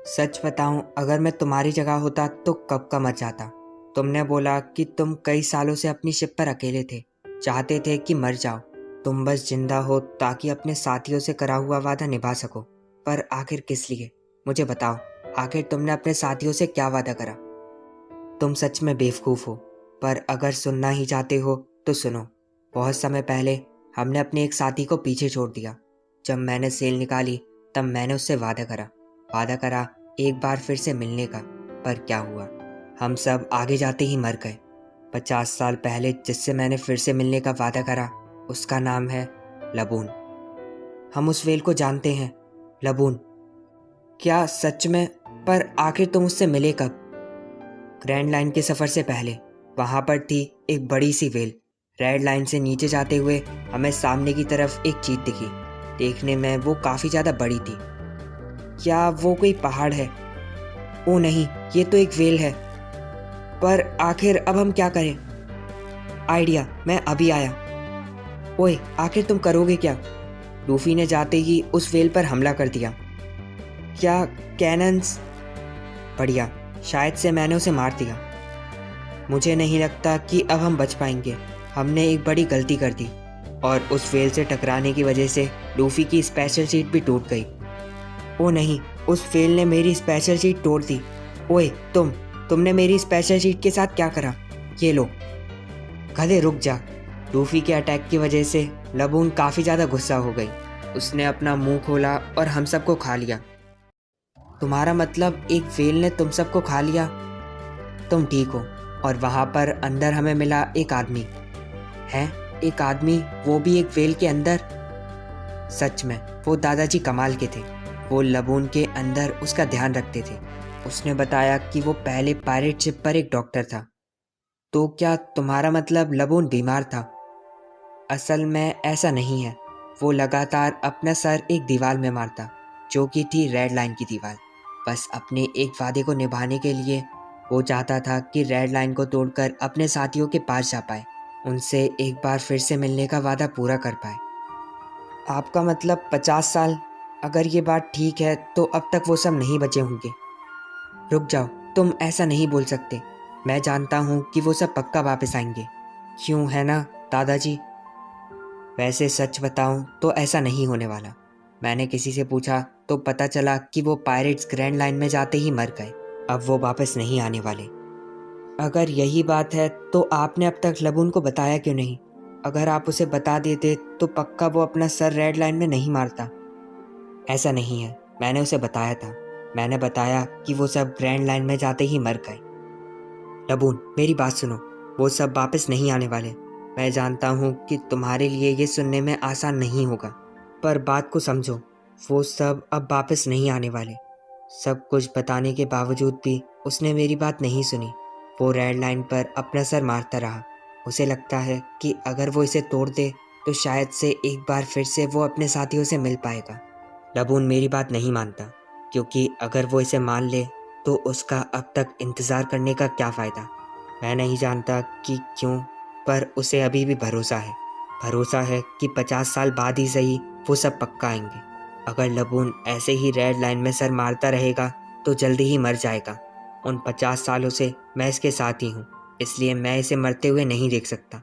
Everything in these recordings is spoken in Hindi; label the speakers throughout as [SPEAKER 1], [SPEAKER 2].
[SPEAKER 1] सच बताऊं, अगर मैं तुम्हारी जगह होता तो कब का मर जाता। तुमने बोला कि तुम कई सालों से अपनी शिप पर अकेले थे, चाहते थे कि मर जाओ। तुम बस जिंदा हो ताकि अपने साथियों से करा हुआ वादा निभा सको। पर आखिर किस लिए? मुझे बताओ, आखिर तुमने अपने साथियों से क्या वादा करा? तुम सच में बेवकूफ़ हो, पर अगर सुनना ही चाहते हो तो सुनो। बहुत समय पहले हमने अपने एक साथी को पीछे छोड़ दिया। जब मैंने सेल निकाली तब मैंने उससे वादा करा एक बार फिर से मिलने का। पर क्या हुआ? हम सब आगे जाते ही मर गए। 50 साल पहले जिससे मैंने फिर से मिलने का वादा करा, उसका नाम है लबून। हम उस वेल को जानते हैं। लबून। क्या सच में? पर आखिर तुम उससे मिले कब? ग्रैंड लाइन के सफ़र से पहले। वहाँ पर थी एक बड़ी सी वेल। रेड लाइन से नीचे जाते हुए हमें सामने की तरफ एक चीज दिखी। देखने में वो काफ़ी ज़्यादा बड़ी थी। क्या वो कोई पहाड़ है? ओ नहीं, ये तो एक वेल है। पर आखिर अब हम क्या करें? आइडिया, मैं अभी आया। ओए, आखिर तुम करोगे क्या? लूफी ने जाते ही उस वेल पर हमला कर दिया। क्या कैनन्स? बढ़िया, शायद से मैंने उसे मार दिया। मुझे नहीं लगता कि अब हम बच पाएंगे। हमने एक बड़ी गलती कर दी और उस वेल से टकराने की वजह से लूफी की स्पेशल शीट भी टूट गई। ओ नहीं, उस वेल ने मेरी स्पेशल शीट तोड़ दी। ओए तुमने मेरी स्पेशल शीट के साथ क्या करा? ये लो। गधे रुक जा। लूफी के अटैक की वजह से लबून काफ़ी ज़्यादा गुस्सा हो गई। उसने अपना मुंह खोला और हम सबको खा लिया। तुम्हारा मतलब एक वेल ने तुम सबको खा लिया? तुम ठीक हो। और वहाँ पर अंदर हमें मिला एक आदमी। है? एक आदमी, वो भी एक वेल के अंदर? सच में वो दादाजी कमाल के थे। वो लबून के अंदर उसका ध्यान रखते थे। उसने बताया कि वो पहले पायरेट शिप पर एक डॉक्टर था। तो क्या तुम्हारा मतलब लबून बीमार था? असल में ऐसा नहीं है। वो लगातार अपना सर एक दीवार में मारता, जो कि थी रेड लाइन की दीवार। बस अपने एक वादे को निभाने के लिए वो चाहता था कि रेड लाइन को तोड़कर अपने साथियों के पास जा पाए, उनसे एक बार फिर से मिलने का वादा पूरा कर पाए। आपका मतलब 50 साल? अगर ये बात ठीक है तो अब तक वो सब नहीं बचे होंगे। रुक जाओ, तुम ऐसा नहीं बोल सकते। मैं जानता हूँ कि वो सब पक्का वापस आएंगे। क्यों, है ना दादाजी? वैसे सच बताऊं तो ऐसा नहीं होने वाला। मैंने किसी से पूछा तो पता चला कि वो पायरेट्स ग्रैंड लाइन में जाते ही मर गए। अब वो वापस नहीं आने वाले। अगर यही बात है तो आपने अब तक लबून को बताया क्यों नहीं? अगर आप उसे बता देते तो पक्का वो अपना सर रेड लाइन में नहीं मारता। ऐसा नहीं है, मैंने उसे बताया था। मैंने बताया कि वो सब ग्रैंड लाइन में जाते ही मर गए। लबून, मेरी बात सुनो। वो सब वापस नहीं आने वाले। मैं जानता हूँ कि तुम्हारे लिए ये सुनने में आसान नहीं होगा, पर बात को समझो। वो सब अब वापस नहीं आने वाले। सब कुछ बताने के बावजूद भी उसने मेरी बात नहीं सुनी। वो रेड लाइन पर अपना सर मारता रहा। उसे लगता है कि अगर वो इसे तोड़ दे तो शायद से एक बार फिर से वो अपने साथियों से मिल पाएगा। लबून मेरी बात नहीं मानता, क्योंकि अगर वो इसे मान ले तो उसका अब तक इंतज़ार करने का क्या फ़ायदा। मैं नहीं जानता कि क्यों, पर उसे अभी भी भरोसा है कि 50 साल बाद ही सही वो सब पक्का आएंगे। अगर लबून ऐसे ही रेड लाइन में सर मारता रहेगा तो जल्दी ही मर जाएगा। उन 50 सालों से मैं इसके साथ ही हूँ, इसलिए मैं इसे मरते हुए नहीं देख सकता।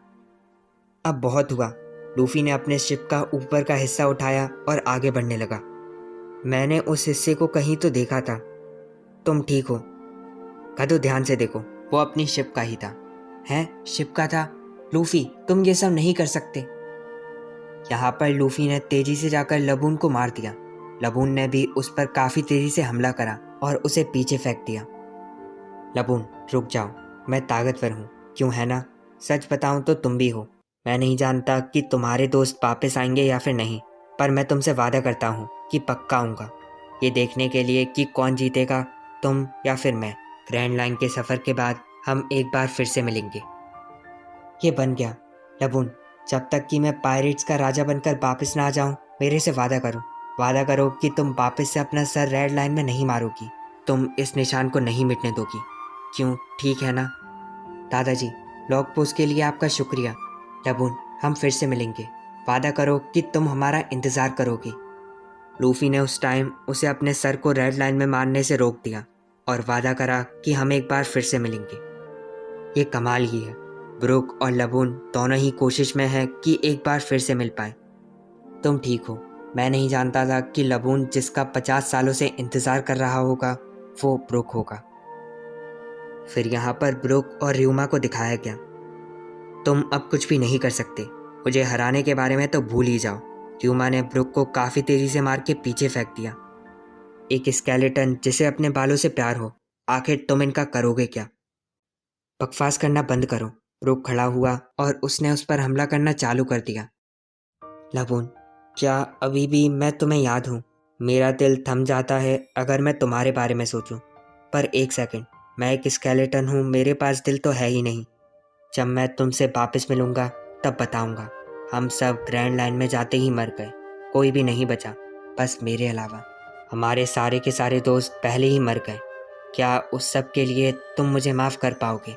[SPEAKER 1] अब बहुत हुआ। लूफी ने अपने शिप का ऊपर का हिस्सा उठाया और आगे बढ़ने लगा। मैंने उस हिस्से को कहीं तो देखा था। तुम ठीक हो? कदो, ध्यान से देखो, वो अपनी शिप का ही था। हैं? शिप का था? लूफी, तुम ये सब नहीं कर सकते। यहाँ पर लूफी ने तेजी से जाकर लबून को मार दिया। लबून ने भी उस पर काफी तेजी से हमला करा और उसे पीछे फेंक दिया। लबून, रुक जाओ। मैं ताकतवर हूँ, क्यों, है ना? सच बताऊं तो तुम भी हो। मैं नहीं जानता कि तुम्हारे दोस्त वापस आएंगे या फिर नहीं, पर मैं तुमसे वादा करता हूँ कि पक्का आऊँगा, ये देखने के लिए कि कौन जीतेगा, तुम या फिर मैं। ग्रैंड लाइन के सफ़र के बाद हम एक बार फिर से मिलेंगे। ये बन गया। लबून, जब तक कि मैं पायरेट्स का राजा बनकर वापस ना आ जाऊं, मेरे से वादा करो। वादा करो कि तुम वापस से अपना सर रेड लाइन में नहीं मारोगी। तुम इस निशान को नहीं मिटने दोगी। क्यों, ठीक है ना? दादाजी, लॉग पोस्ट के लिए आपका शुक्रिया। लबून, हम फिर से मिलेंगे। वादा करो कि तुम हमारा इंतज़ार करोगी। लूफी ने उस टाइम उसे अपने सर को रेड लाइन में मारने से रोक दिया और वादा करा कि हम एक बार फिर से मिलेंगे। ये कमाल ही है, ब्रूक और लबून दोनों ही कोशिश में हैं कि एक बार फिर से मिल पाए। तुम ठीक हो, मैं नहीं जानता था कि लबून जिसका 50 सालों से इंतज़ार कर रहा होगा वो ब्रूक होगा। फिर यहाँ पर ब्रूक और र्यूमा को दिखाया गया। तुम अब कुछ भी नहीं कर सकते, मुझे हराने के बारे में तो भूल ही जाओ। र्यूमा ने ब्रूक को काफ़ी तेज़ी से मार के पीछे फेंक दिया। एक स्केलेटन जिसे अपने बालों से प्यार हो, आखिर तुम इनका करोगे क्या? बकवास करना बंद करो। ब्रूक खड़ा हुआ और उसने उस पर हमला करना चालू कर दिया। लबून, क्या अभी भी मैं तुम्हें याद हूँ? मेरा दिल थम जाता है अगर मैं तुम्हारे बारे में सोचूं। पर एक सेकंड, मैं एक स्केलेटन हूँ, मेरे पास दिल तो है ही नहीं। जब मैं तुमसे वापस मिलूंगा तब बताऊंगा। हम सब ग्रैंड लाइन में जाते ही मर गए, कोई भी नहीं बचा, बस मेरे अलावा। हमारे सारे के सारे दोस्त पहले ही मर गए। क्या उस सब के लिए तुम मुझे माफ़ कर पाओगे?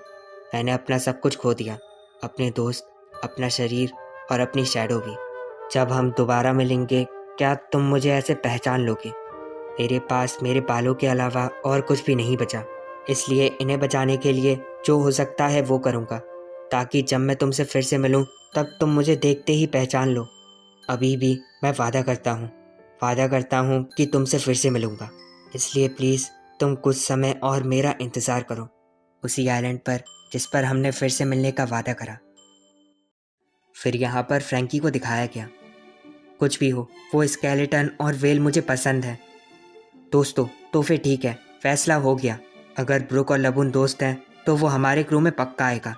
[SPEAKER 1] मैंने अपना सब कुछ खो दिया, अपने दोस्त, अपना शरीर और अपनी शैडो भी। जब हम दोबारा मिलेंगे क्या तुम मुझे ऐसे पहचान लोगे? मेरे पास मेरे बालों के अलावा और कुछ भी नहीं बचा, इसलिए इन्हें बचाने के लिए जो हो सकता है वो करूँगा, ताकि जब मैं तुमसे फिर से मिलूँ तब तुम मुझे देखते ही पहचान लो। अभी भी मैं वादा करता हूँ कि तुमसे फिर से मिलूँगा, इसलिए प्लीज़ तुम कुछ समय और मेरा इंतज़ार करो, उसी आइलैंड पर जिस पर हमने फिर से मिलने का वादा करा। फिर यहाँ पर फ्रैंकी को दिखाया गया। कुछ भी हो, वो स्केलेटन और वेल मुझे पसंद है। दोस्तों, तो फिर ठीक है, फैसला हो गया। अगर ब्रूक और लबून दोस्त हैं तो वो हमारे क्रू में पक्का आएगा।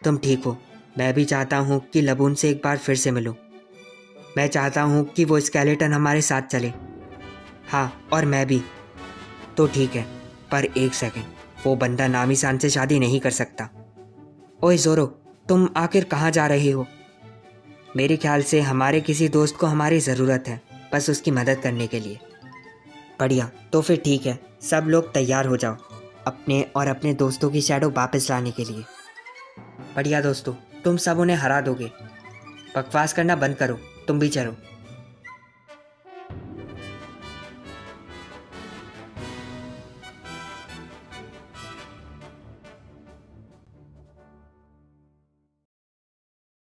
[SPEAKER 1] तुम ठीक हो, मैं भी चाहता हूँ कि लबून से एक बार फिर से मिलूँ। मैं चाहता हूँ कि वो स्केलेटन हमारे साथ चले। हाँ, और मैं भी। तो ठीक है, पर एक सेकंड, वो बंदा नामी-सान से शादी नहीं कर सकता। ओए ज़ोरो, तुम आखिर कहाँ जा रहे हो? मेरे ख्याल से हमारे किसी दोस्त को हमारी ज़रूरत है, बस उसकी मदद करने के लिए। बढ़िया, तो फिर ठीक है, सब लोग तैयार हो जाओ अपने और अपने दोस्तों की शैडो वापस लाने के लिए। बढ़िया दोस्तों, तुम सब उन्हें हरा दोगे। बकवास करना बंद करो, तुम भी चलो।